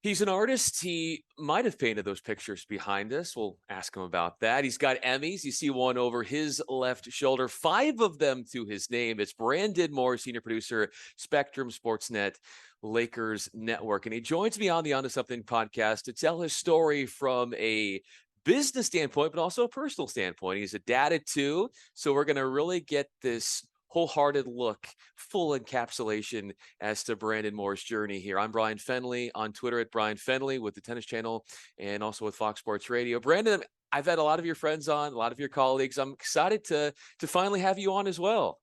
He's an artist. He might have painted those pictures behind us. We'll ask him about that. He's got Emmys. You see one over his left shoulder, 5 of them to his name. It's Brandon Moore, senior producer, Spectrum Sportsnet, Lakers Network. And he joins me on the Onto Something podcast to tell his story from a business standpoint, but also a personal standpoint. He's a dad of 2. So we're going to really get this wholehearted look, full encapsulation as to Brandon Moore's journey here. I'm Bryan Fenley on Twitter at Bryan Fenley with the Tennis Channel and also with Fox Sports Radio. Brandon, I've had a lot of your friends on, a lot of your colleagues. I'm excited to finally have you on as well.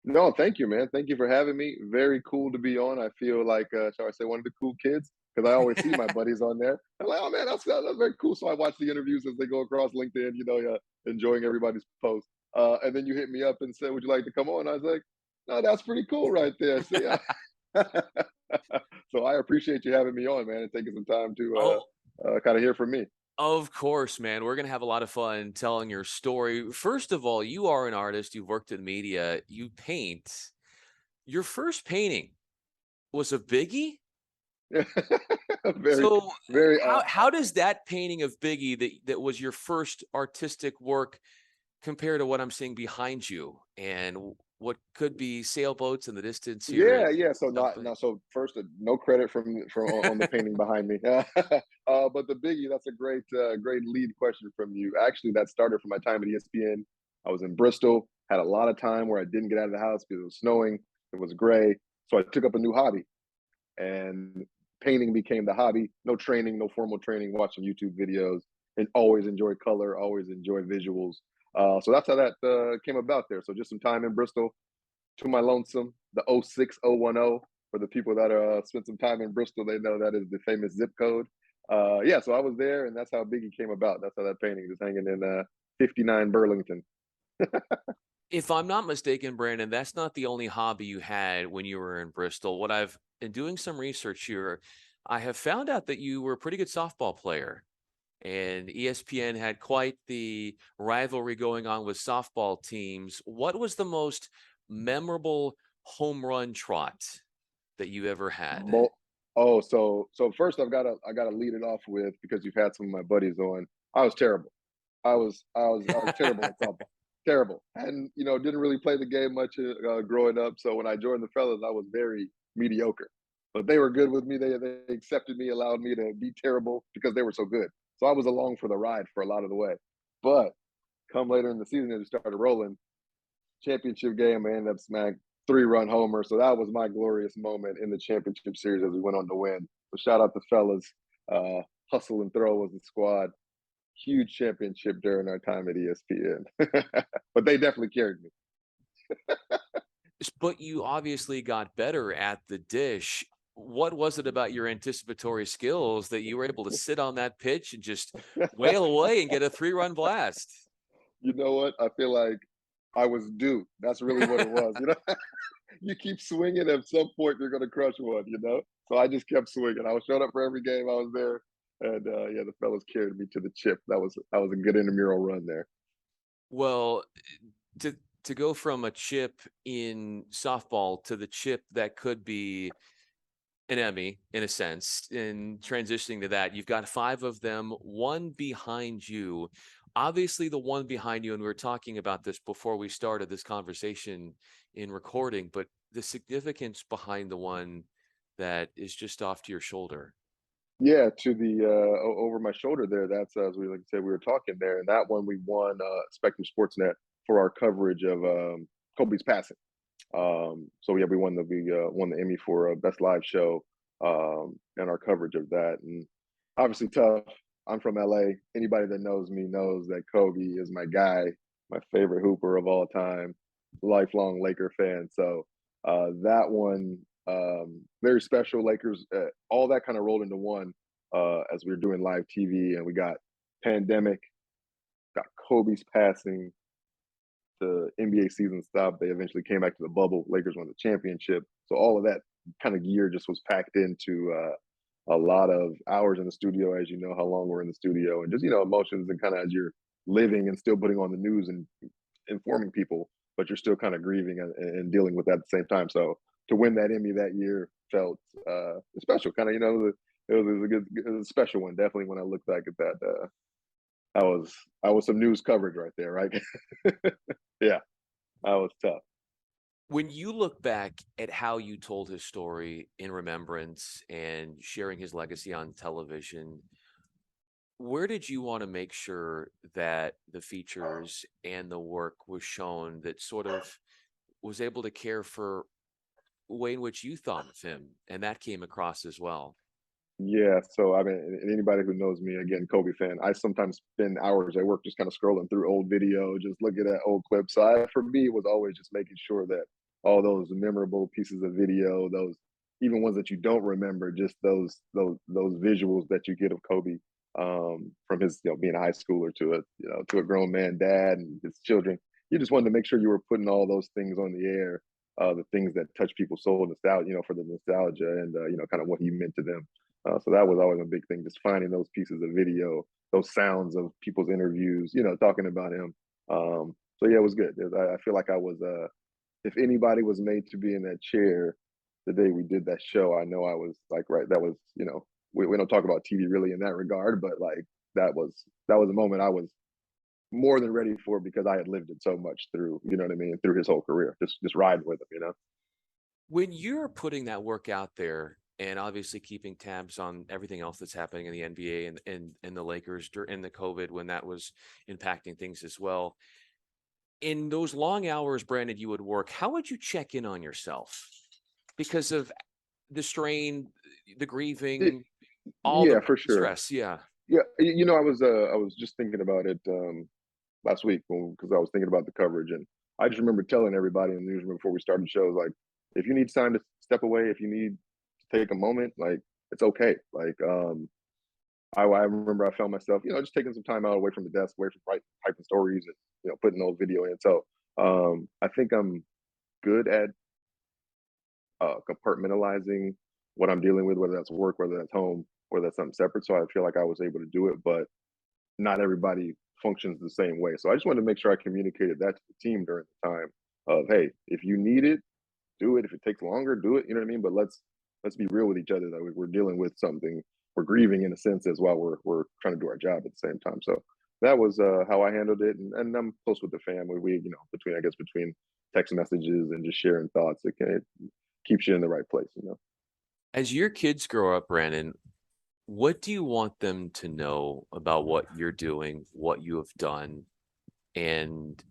No, thank you, man. Thank you for having me. Very cool to be on. I feel like, shall I say, one of the cool kids because I always see my buddies on there. I'm like, oh man, that's very cool. So I watch the interviews as they go across LinkedIn. Enjoying everybody's posts. And then you hit me up and said, "Would you like to come on?" I was like, "No, that's pretty cool right there." See, so I appreciate you having me on, man, and taking some time to Oh, kind of hear from me. of course, man. We're going to have a lot of fun telling your story. First of all, you are an artist. You've worked in media. You paint. Your first painting was a biggie. very, So very. how does that painting of Biggie that was your first artistic work compare to what I'm seeing behind you and what could be sailboats in the distance here Yeah, at yeah. So not something? not so first, no credit from on the painting behind me. But the biggie, that's a great lead question from you. Actually, that started from my time at ESPN. I was in Bristol, had a lot of time where I didn't get out of the house because it was snowing, it was gray. So I took up a new hobby, and painting became the hobby. No training, no formal training, watching YouTube videos, and always enjoy color, always enjoy visuals. So that's how that came about there. So just some time in Bristol, to my lonesome, the 06010. For the people that spent some time in Bristol, they know that is the famous zip code. Yeah, so I was there, and that's how Biggie came about. That's how that painting is hanging in 59 Burlington. If I'm not mistaken, Brandon, that's not the only hobby you had when you were in Bristol. What I've in doing some research here, I have found out that you were a pretty good softball player. And ESPN had quite the rivalry going on with softball teams. What was the most memorable home run trot that you ever had? Mo- oh, so first I gotta lead it off with, because you've had some of my buddies on. I was terrible. I was terrible at softball. Terrible, and didn't really play the game much growing up. So when I joined the fellas, I was very mediocre. But they were good with me. They accepted me, allowed me to be terrible because they were so good. So I was along for the ride for a lot of the way. But come later in the season, it started rolling. Championship game, I ended up smack 3-run homer. So that was my glorious moment in the championship series as we went on to win. So shout out to fellas. Hustle and throw was the squad. Huge championship during our time at ESPN. But they definitely carried me. But you obviously got better at the dish. What was it about your anticipatory skills that you were able to sit on that pitch and just wail away and get a 3-run blast? You know what? I feel like I was due. That's really what it was. You keep swinging. At some point, you're going to crush one. So I just kept swinging. I was showing up for every game I was there. And yeah, the fellas carried me to the chip. That was a good intramural run there. Well, to to go from a chip in softball to the chip that could be an Emmy in a sense, in transitioning to that, you've got 5 of them, 1 behind you. Obviously, the one behind you, and we were talking about this before we started this conversation in recording, but the significance behind the one that is just off to your shoulder. Yeah, to the over my shoulder there. That's as we like I said, we were talking there, and that one we won Spectrum Sportsnet for our coverage of Kobe's passing. So yeah, we won the Emmy for best live show, and our coverage of that. And obviously tough. I'm from LA. Anybody that knows me knows that Kobe is my guy, my favorite hooper of all time, lifelong Laker fan. So that one, very special. Lakers, all that kind of rolled into one as we were doing live TV, and we got pandemic, got Kobe's passing, the NBA season stopped. They eventually came back to the bubble. Lakers won the championship. So all of that kind of gear just was packed into a lot of hours in the studio, as you know, how long we're in the studio, and just emotions, and kind of as you're living and still putting on the news and informing people, but you're still kind of grieving and dealing with that at the same time. So to win that Emmy that year felt special. Kind of, it was a good, it was a special one. Definitely when I look back at that, I was some news coverage right there, right? Yeah, that was tough. When you look back at how you told his story in remembrance and sharing his legacy on television, where did you want to make sure that the features and the work was shown that sort of was able to care for way in which you thought of him and that came across as well? Yeah, so I mean, and anybody who knows me, again, Kobe fan, I sometimes spend hours at work just kind of scrolling through old video, just looking at old clips. So for me, it was always just making sure that all those memorable pieces of video, those even ones that you don't remember, just those visuals that you get of Kobe, from his, being a high schooler to a, to a grown man dad and his children. You just wanted to make sure you were putting all those things on the air, the things that touch people's soul, nostalgia, for the nostalgia and kind of what he meant to them. So that was always a big thing, just finding those pieces of video, those sounds of people's interviews, talking about him. So yeah, it was good. I feel like I was, if anybody was made to be in that chair the day we did that show, I know I was like, right, that was, we don't talk about TV really in that regard, but like that was a moment I was more than ready for because I had lived it so much through, you know what I mean, through his whole career, just riding with him. When you're putting that work out there and obviously keeping tabs on everything else that's happening in the NBA and the Lakers during the COVID when that was impacting things as well, in those long hours, Brandon, you would work, how would you check in on yourself? Because of the strain, the It, grieving, all the yeah, for sure. stress. Yeah. Yeah, I was just thinking about it last week because I was thinking about the coverage, and I just remember telling everybody in the newsroom before we started shows, like, if you need time to step away, if you need to take a moment, like, it's okay. Like, I remember I found myself, just taking some time out away from the desk, away from typing stories and putting those video in. So I think I'm good at compartmentalizing what I'm dealing with, whether that's work, whether that's home, whether that's something separate. So I feel like I was able to do it, but not everybody functions the same way. So I just wanted to make sure I communicated that to the team during the time of, hey, if you need it, do it. If it takes longer, do it. You know what I mean? But let's be real with each other that we're dealing with something. We're grieving in a sense as well. We're trying to do our job at the same time. So that was how I handled it, and I'm close with the family. We, between text messages and just sharing thoughts, it keeps you in the right place. As your kids grow up, Brandon, what do you want them to know about what you're doing, what you have done, and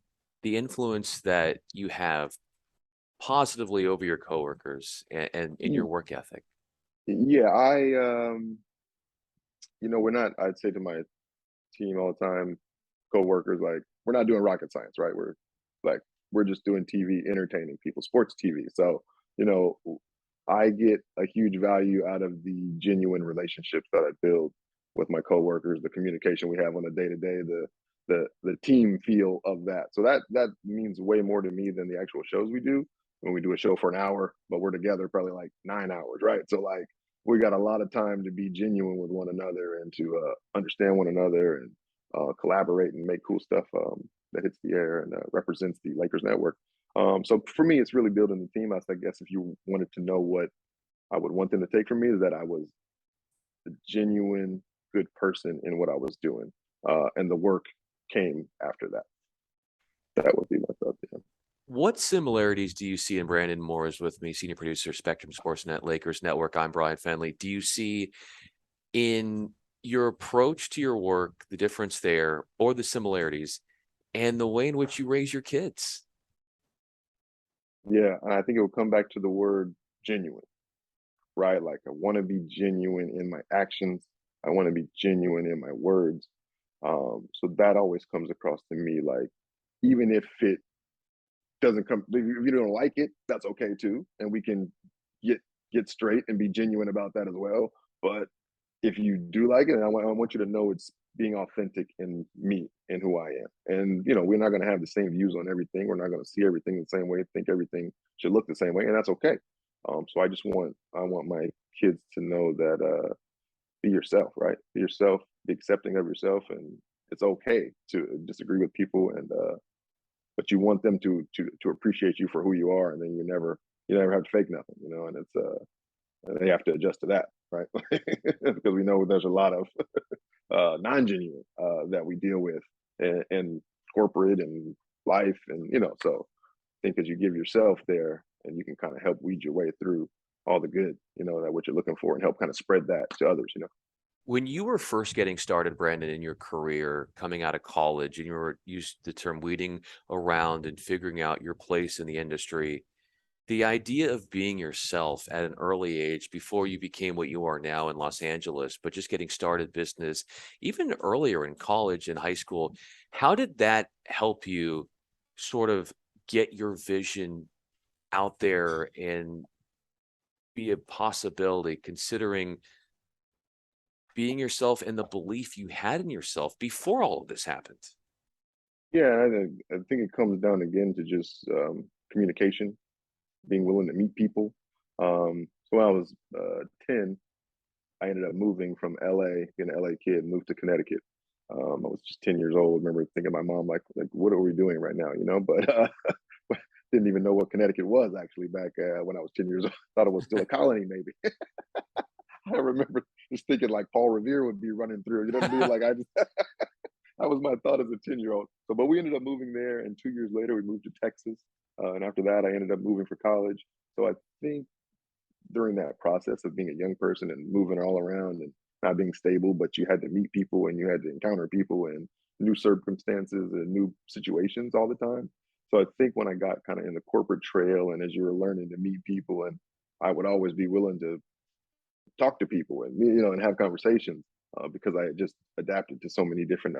the influence that you have positively over your coworkers and in your work ethic? Yeah, we're not. I'd say to my team all the time, coworkers, like, we're not doing rocket science, right? Like we're just doing TV, entertaining people, sports TV. So you know, I get a huge value out of the genuine relationships that I build with my coworkers, the communication we have on a day to day, the team feel of that. So that means way more to me than the actual shows we do. When we do a show for an hour, but we're together probably like 9 hours, right? So like we got a lot of time to be genuine with one another and to understand one another and collaborate and make cool stuff that hits the air and represents the Lakers network. So for me, it's really building the team. I guess if you wanted to know what I would want them to take from me is that I was a genuine good person in what I was doing, and the work came after that. That would be my thought. Yeah. What similarities do you see in Brandon Moore's with me, senior producer, Spectrum Sportsnet, Lakers Network? I'm Bryan Fenley. Do you see in your approach to your work the difference there or the similarities and the way in which you raise your kids? Yeah, and I think it will come back to the word genuine, right? Like I want to be genuine in my actions. I want to be genuine in my words. So that always comes across to me, like, even if it doesn't come, if you don't like it, that's okay too, and we can get get straight and be genuine about that as well. But if you do like it, and I want you to know it's being authentic in me and who I am. And we're not going to have the same views on everything. We're not going to see everything the same way, think everything should look the same way, and that's okay. So I want my kids to know that be yourself, right? Be yourself, be accepting of yourself, and it's okay to disagree with people, and but you want them to appreciate you for who you are, and then you never have to fake nothing, and it's and they have to adjust to that. right? Because we know there's a lot of non-genuine that we deal with in corporate and life, and so I think as you give yourself there, and you can kind of help weed your way through all the good, that what you're looking for, and help kind of spread that to others. When you were first getting started, Brandon, in your career, coming out of college, and you were used the term weeding around and figuring out your place in the industry, the idea of being yourself at an early age before you became what you are now in Los Angeles, but just getting started business, even earlier in college and high school, how did that help you sort of get your vision out there and be a possibility, considering being yourself and the belief you had in yourself before all of this happened? Yeah, I think it comes down again to just communication, being willing to meet people. So when I was 10, I ended up moving from LA, being an LA kid, moved to Connecticut. I was just 10 years old. I remember thinking to my mom, like, what are we doing right now? But didn't even know what Connecticut was actually back when I was 10 years old. Thought it was still a colony, maybe. I remember just thinking like Paul Revere would be running through. You know what I mean? Like I just that was my thought as a 10-year-old. So, but we ended up moving there, and 2 years later, we moved to Texas. And after that, I ended up moving for college. So I think during that process of being a young person and moving all around and not being stable, but you had to meet people and you had to encounter people and new circumstances and new situations all the time. So I think when I got kind of in the corporate trail, and as you were learning to meet people, and I would always be willing to talk to people and and have conversations because I had just adapted to so many different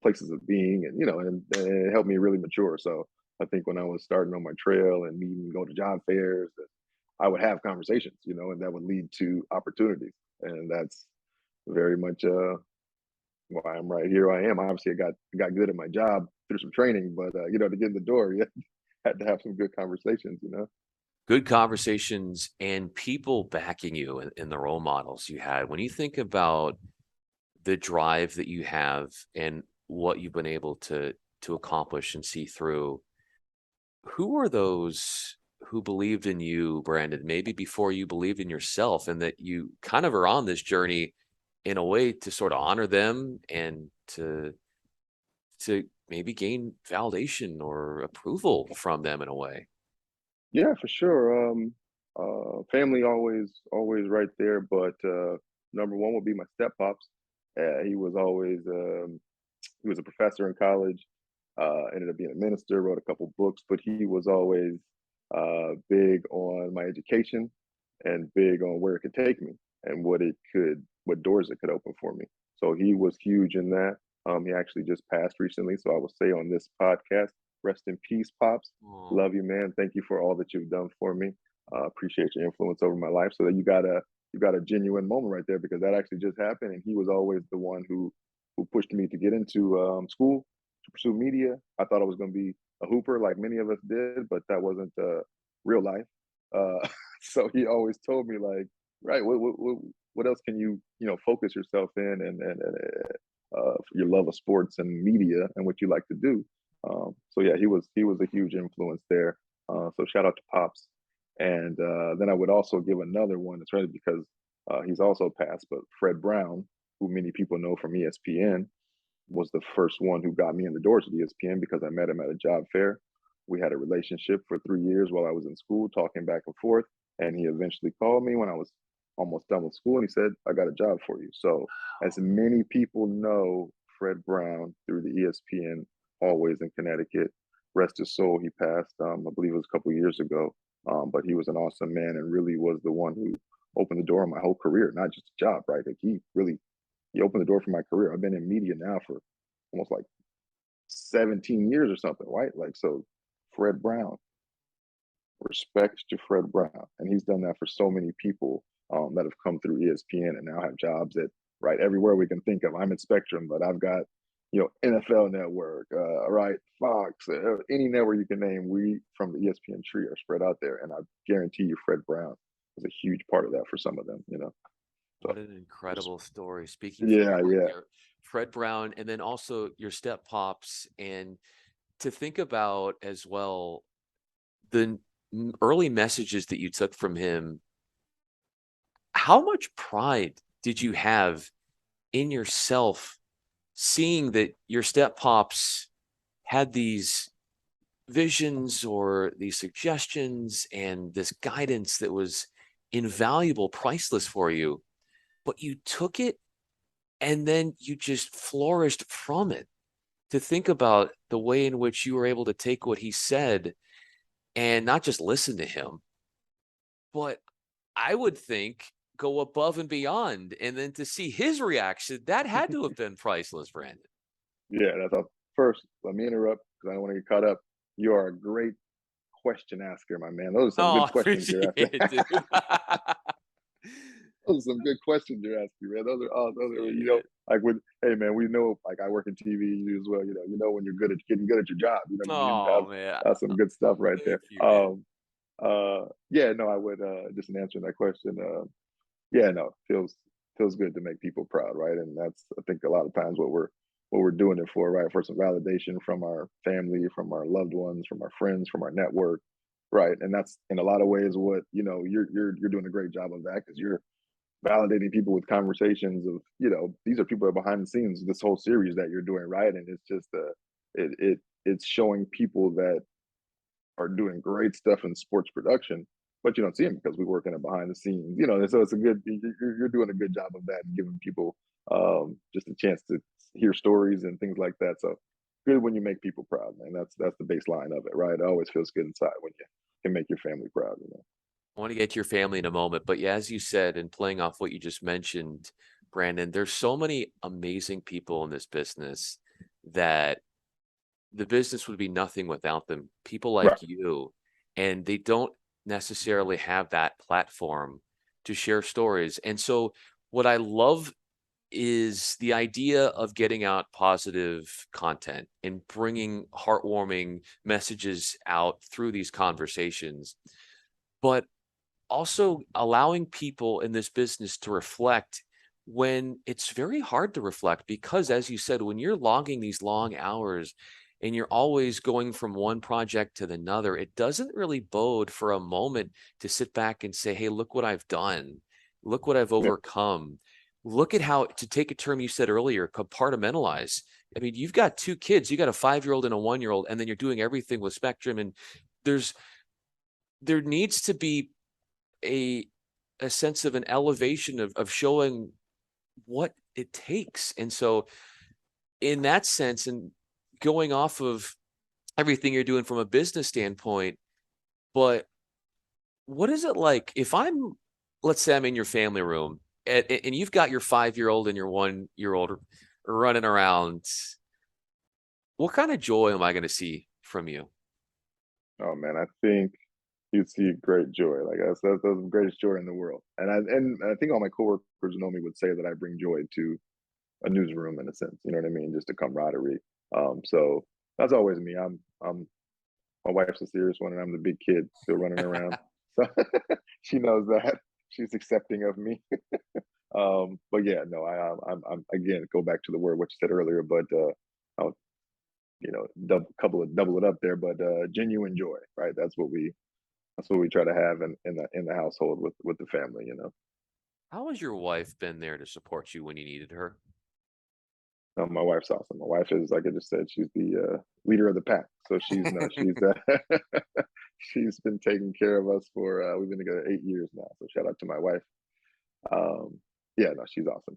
places of being, and and it helped me really mature. So I think when I was starting on my trail and meeting, go to job fairs, I would have conversations, and that would lead to opportunities, and that's very much why I'm right here. I am. Obviously, I got good at my job through some training, but to get in the door, you had to have some good conversations. Good conversations and people backing you in the role models you had. When you think about the drive that you have and what you've been able to accomplish and see through, who are those who believed in you, Brandon, maybe before you believed in yourself, and that you kind of are on this journey in a way to sort of honor them and to maybe gain validation or approval from them in a way? Yeah, for sure. Family always right there, but number one would be my step pops. He was always he was a professor in college. Ended up being a minister, wrote a couple books, but he was always big on my education and big on where it could take me and what doors it could open for me. So he was huge in that. He actually just passed recently, so I will say on this podcast, rest in peace, pops. Oh, Love you, man. Thank you for all that you've done for me. Appreciate your influence over my life. So that you got a genuine moment right there, because that actually just happened, and he was always the one who pushed me to get into school to pursue media. I thought I was going to be a hooper, like many of us did, but that wasn't real life. So he always told me, like, right, what else can you focus yourself in, and your love of sports and media and what you like to do. So yeah, he was a huge influence there. So shout out to Pops. And then I would also give another one. It's really because he's also passed, but Fred Brown, who many people know from ESPN, was the first one who got me in the doors of ESPN because I met him at a job fair. We had a relationship for 3 years while I was in school, talking back and forth. And he eventually called me when I was almost done with school, and he said, "I got a job for you." So, as many people know, Fred Brown through the ESPN, always in Connecticut. Rest his soul. He passed, I believe it was a couple of years ago. But he was an awesome man and really was the one who opened the door on my whole career, not just a job, right? Like he opened the door for my career. I've been in media now for almost like 17 years or something, right? Like, so Fred Brown, respect to Fred Brown. And he's done that for so many people that have come through ESPN and now have jobs at right everywhere we can think of. I'm at Spectrum, but I've got, NFL Network, right, Fox, any network you can name. We from the ESPN tree are spread out there. And I guarantee you, Fred Brown was a huge part of that for some of them. So, what an incredible story. Speaking from yeah, the heart yeah. there, Fred Brown, and then also your step pops, and to think about as well the early messages that you took from him. how much pride did you have in yourself seeing that your step pops had these visions or these suggestions and this guidance that was invaluable, priceless for you, but you took it and then you just flourished from it? To think about the way in which you were able to take what he said and not just listen to him, but I would think go above and beyond. And then to see his reaction, that had to have been priceless, Brandon. Yeah, that's all. First, let me interrupt because I don't want to get caught up. You are a great question asker, my man. Those are some Oh, good I questions you're appreciate asking. it, dude. Those are some good questions you're asking, man. Those are all those are Appreciate it. like with hey man, we know like I work in TV, you as well. You know when you're good at getting good at your job. You know what I mean? Oh man. That's some good stuff right there. Thank you, man. Yeah, no, I would just in answering that question, yeah, no, feels good to make people proud, right? And that's I think a lot of times what we're doing it for, right? For some validation from our family, from our loved ones, from our friends, from our network, right? And that's in a lot of ways what you're doing a great job of that because you're validating people with conversations of these are people that are behind the scenes this whole series that you're doing, right? And it's just it's showing people that are doing great stuff in sports production, but you don't see them because we work in it behind the scenes, And so it's a good. You're doing a good job of that and giving people just a chance to hear stories and things like that. So good when you make people proud, man. That's the baseline of it, right? It always feels good inside when you can make your family proud. I want to get to your family in a moment, but yeah, as you said, and playing off what you just mentioned, Brandon, there's so many amazing people in this business that the business would be nothing without them. People like Right. you, and they don't necessarily have that platform to share stories. And so, what I love is the idea of getting out positive content and bringing heartwarming messages out through these conversations, but also allowing people in this business to reflect when it's very hard to reflect because, as you said, when you're logging these long hours and you're always going from one project to another, it doesn't really bode for a moment to sit back and say, hey, look what I've done, look what I've Yeah. overcome, look at how, to take a term you said earlier, compartmentalize. I mean, you've got two kids, you got a 5-year-old and a 1-year-old, and then you're doing everything with Spectrum, and there's there needs to be a sense of an elevation of showing what it takes. And so in that sense, and going off of everything you're doing from a business standpoint, but what is it like if I'm, let's say I'm in your family room and you've got your 5-year-old and your 1-year-old running around, what kind of joy am I going to see from you? Oh man, I think you'd see great joy. Like that's the greatest joy in the world. And I think all my coworkers know me would say that I bring joy to a newsroom in a sense. You know what I mean? Just a camaraderie. So that's always me. I'm my wife's a serious one, and I'm the big kid still running around. So she knows that. She's accepting of me. But yeah, no, I'm again go back to the word what you said earlier, but I'll double it up there, but genuine joy, right? That's what we try to have in the household with the family. How has your wife been there to support you when you needed her? My wife's awesome. My wife is, like I just said, she's the leader of the pack. So she's been taking care of us for we've been together 8 years now. So shout out to my wife. Um, yeah, no, she's awesome.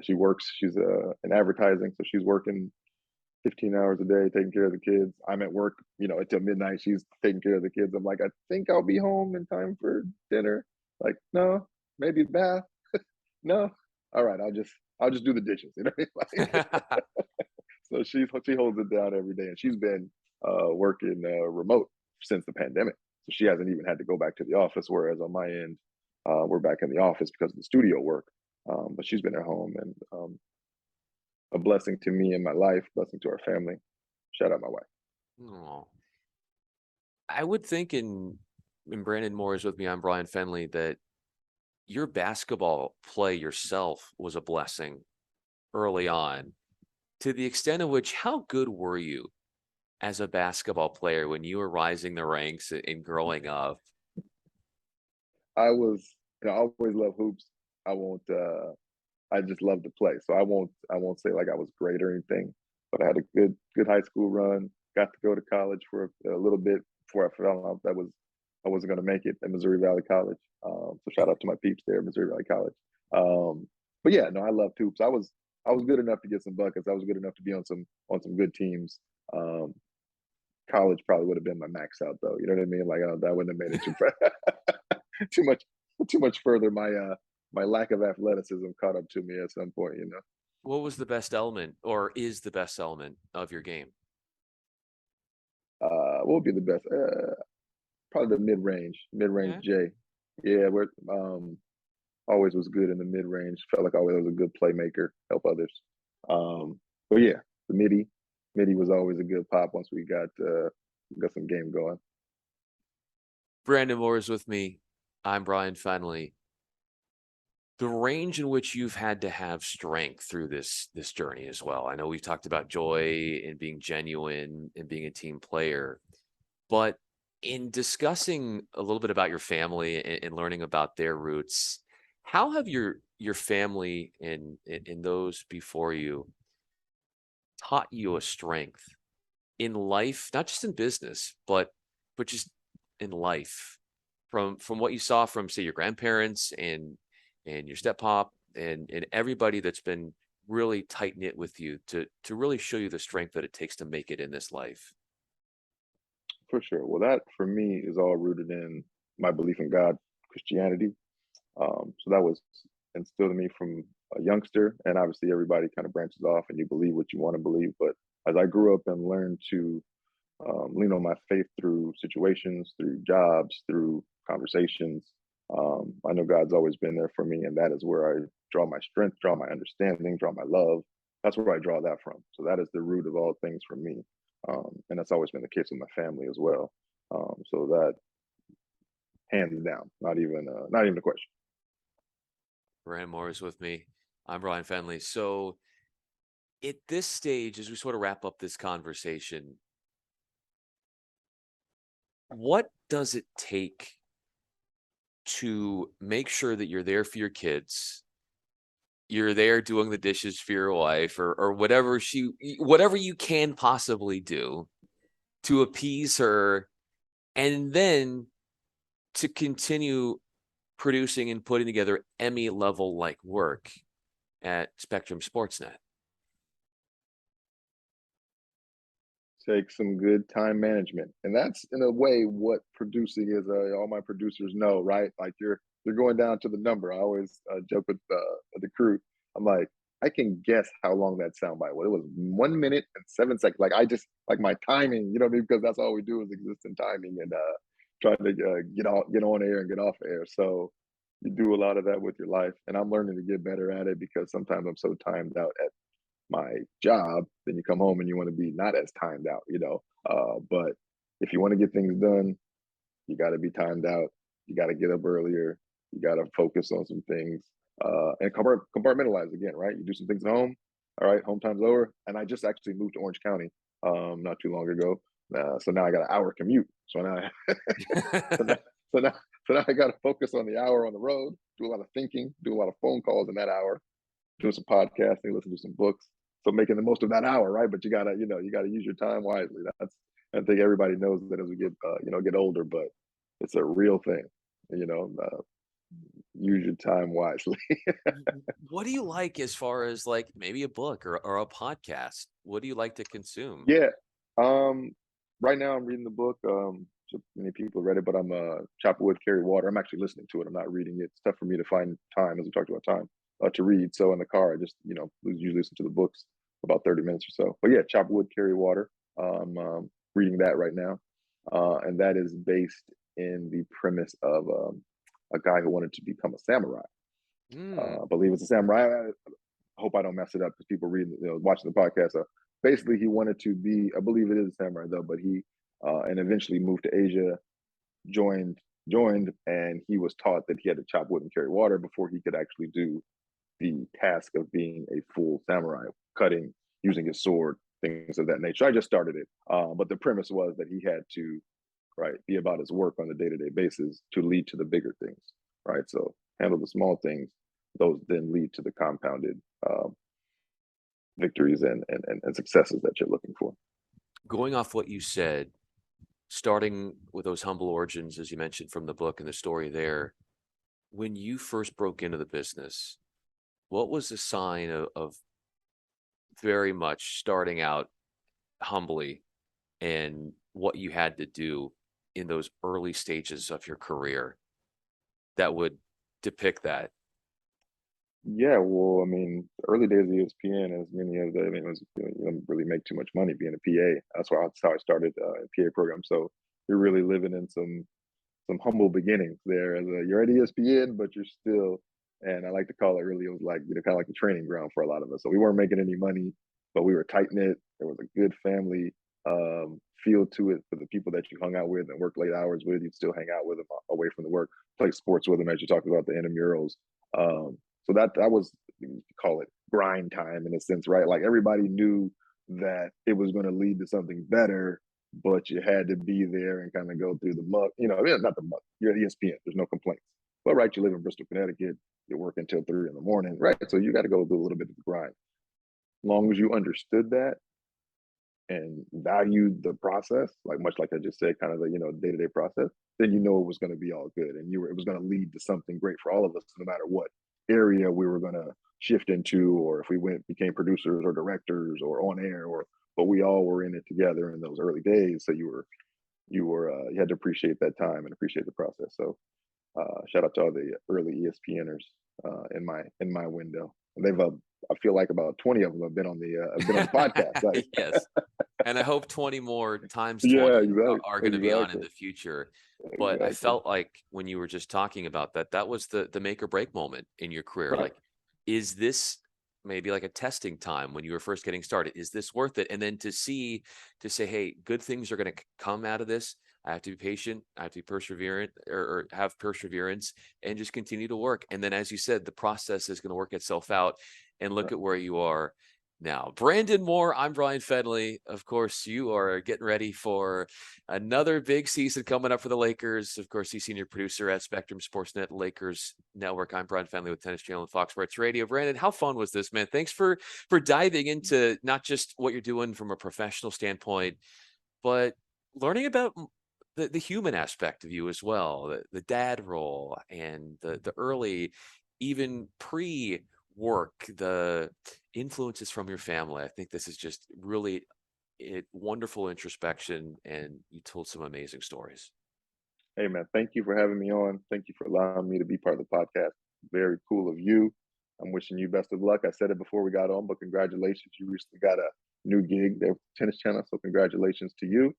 She works. She's in advertising, so she's working 15 hours a day taking care of the kids. I'm at work, until midnight. She's taking care of the kids. I'm like, I think I'll be home in time for dinner. Like, no, maybe bath. No, all right. I'll just do the dishes. Like, so she holds it down every day, and she's been working remote since the pandemic. So she hasn't even had to go back to the office. Whereas on my end, we're back in the office because of the studio work. But she's been at home and a blessing to me in my life, blessing to our family. Shout out my wife. Oh, I would think in Brandon Moore is with me. I'm Bryan Fenley. That your basketball play yourself was a blessing early on, to the extent of which, how good were you as a basketball player when you were rising the ranks and growing up? I was. I always love hoops. I won't. I just love to play, so I won't say like I was great or anything, but I had a good high school run. Got to go to college for a little bit before I fell out. That was I wasn't going to make it at Missouri Valley College. So shout out to my peeps there, Missouri Valley College. Um, but yeah, no, I love hoops. I was good enough to get some buckets. I was good enough to be on some good teams. Um, College probably would have been my max out though. You know what I mean? Like that wouldn't have made it too much too much further. My lack of athleticism caught up to me at some point. What was the best element, or is the best element of your game? What would be the best? Probably the mid range Yeah. J. Yeah, we're always was good in the mid range. Felt like I always was a good playmaker, help others. But yeah, the midi was always a good pop once we got some game going. Brandon Moore is with me. I'm Bryan Fenley. The range in which you've had to have strength through this journey as well. I know we've talked about joy and being genuine and being a team player, but in discussing a little bit about your family and learning about their roots, how have your family and those before you taught you a strength in life, not just in business, but just in life, from what you saw from, say, your grandparents and your step pop and everybody that's been really tight knit with you to really show you the strength that it takes to make it in this life? For sure. Well, that for me is all rooted in my belief in God, Christianity. So that was instilled in me from a youngster, and obviously everybody kind of branches off, and you believe what you want to believe. But as I grew up and learned to lean on my faith through situations, through jobs, through conversations, I know God's always been there for me, and that is where I draw my strength, draw my understanding, draw my love. That's where I draw that from. So that is the root of all things for me, and that's always been the case with my family as well. So that hands down, not even a question. Brandon Moore is with me. I'm Bryan Fenley. So at this stage, as we sort of wrap up this conversation, what does it take to make sure that you're there for your kids, you're there doing the dishes for your wife, or whatever you can possibly do to appease her, and then to continue producing and putting together Emmy level like work at Spectrum Sportsnet? Take some good time management, and that's in a way what producing is. All my producers know, right? Like you're going down to the number. I always joke with the crew. I'm like, I can guess how long that soundbite was. It was 1 minute and 7 seconds. Like I just like my timing, you know what I mean? Because that's all we do is exist in timing and try to get on air and get off air. So you do a lot of that with your life, and I'm learning to get better at it because sometimes I'm so timed out at my job, then you come home and you want to be not as timed out. But if you want to get things done, you got to be timed out. You got to get up earlier. You got to focus on some things and compartmentalize again, right? You do some things at home. All right, home time's over. And I just actually moved to Orange County not too long ago. So now I got an hour commute. So now, so now, so now, so now I got to focus on the hour on the road, do a lot of thinking, do a lot of phone calls in that hour, doing some podcasting, listen to some books. So making the most of that hour, right? But you gotta use your time wisely. I think everybody knows that as we get older, but it's a real thing. You know, use your time wisely. What do you like as far as like maybe a book or a podcast? What do you like to consume? Yeah. Um, right now I'm reading the book. So many people read it, but I'm Chop Wood, Carry Water. I'm actually listening to it. I'm not reading it. It's tough for me to find time, as we talked about time, to read. So in the car, I just usually listen to the books for about 30 minutes or so. But yeah, Chop Wood, Carry Water. Reading that right now, and that is based in the premise of a guy who wanted to become a samurai. Mm. I believe it's a samurai. I hope I don't mess it up because people reading, watching the podcast. So basically, he wanted to be. I believe it is a samurai though, but he and eventually moved to Asia, joined and he was taught that he had to chop wood and carry water before he could actually do the task of being a full samurai, cutting, using his sword, things of that nature. I just started it, but the premise was that he had to, right, be about his work on a day-to-day basis to lead to the bigger things, right? So handle the small things, those then lead to the compounded victories and successes that you're looking for. Going off what you said, starting with those humble origins, as you mentioned from the book and the story there, when you first broke into the business, what was the sign of very much starting out humbly and what you had to do in those early stages of your career that would depict that? Yeah, well, I mean, the early days of ESPN, as many of the, I mean, it was, you don't really make too much money being a PA. That's how I started a PA program. So you're really living in some humble beginnings there. You're at ESPN, but you're still, and I like to call it really, it was like, kind of like the training ground for a lot of us. So we weren't making any money, but we were tight knit. There was a good family feel to it for the people that you hung out with and worked late hours with. You'd still hang out with them away from the work, play sports with them, as you talked about the intramurals. So that was, you call it grind time in a sense, right? Like everybody knew that it was going to lead to something better, but you had to be there and kind of go through the muck. I mean, not the muck. You're at ESPN. There's no complaints. But right, you live in Bristol, Connecticut. You work until 3 in the morning, right? So you got to go do a little bit of the grind. As long as you understood that and valued the process, like much like I just said, kind of the day-to-day process, then it was going to be all good, and it was going to lead to something great for all of us, no matter what area we were going to shift into, or if we became producers or directors or on air, or but we all were in it together in those early days. So you had to appreciate that time and appreciate the process. So shout out to all the early ESPNers in my window. And I feel like about 20 of them have been on the podcast. Like, Yes. And I hope 20 more times yeah, 20 exactly, are going to be on in exactly, the future. But I exactly. felt like when you were just talking about that, that was the make or break moment in your career. Right. Like, is this maybe like a testing time when you were first getting started? Is this worth it? And then to say, hey, good things are going to come out of this. I have to be patient. I have to be perseverant, or have perseverance, and just continue to work. And then, as you said, the process is going to work itself out. And look Right. at where you are now. Brandon Moore, I'm Bryan Fenley. Of course, you are getting ready for another big season coming up for the Lakers. Of course, he's senior producer at Spectrum Sportsnet, Lakers Network. I'm Bryan Fenley with Tennis Channel and Fox Sports Radio. Brandon, how fun was this, man? Thanks for diving into not just what you're doing from a professional standpoint, but learning about the human aspect of you as well, the dad role and the early, even pre work, the influences from your family. I think this is just really wonderful introspection, and you told some amazing stories. Hey man, thank you for having me on. Thank you for allowing me to be part of the podcast. Very cool of you. I'm wishing you best of luck. I said it before we got on, but congratulations. You recently got a new gig there with Tennis Channel. So congratulations to you.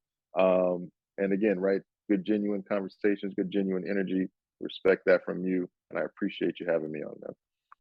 And again, right, good genuine conversations, good genuine energy. Respect that from you. And I appreciate you having me on, man.